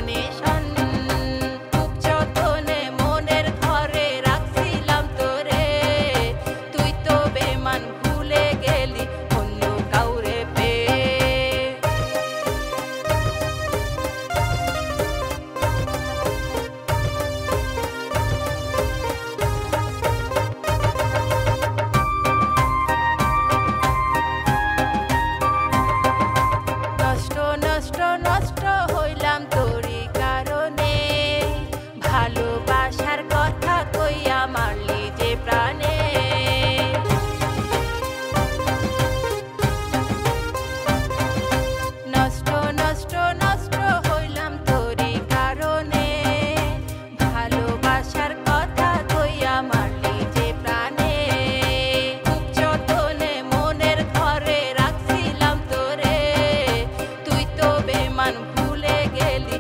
প্রাণে শন খুব যতনে মনের ঘরে রাখছিলাম তোরে তুই তো বেমান ভুলে গেলি অন্য কাউরে পেয়ে নষ্ট নষ্ট নষ্ট হইলাম তোরই কারণে ভালোবাসার কথা কইয়া মারলি যে প্রাণে নষ্ট নষ্ট নষ্ট হইলাম তোরই কারণে ভালোবাসার কথা কইয়া মারলি যে প্রাণে খুব যতনে মনের ঘরে রাখছিলাম তোরে তুই তো বেমান ভুলে গেলি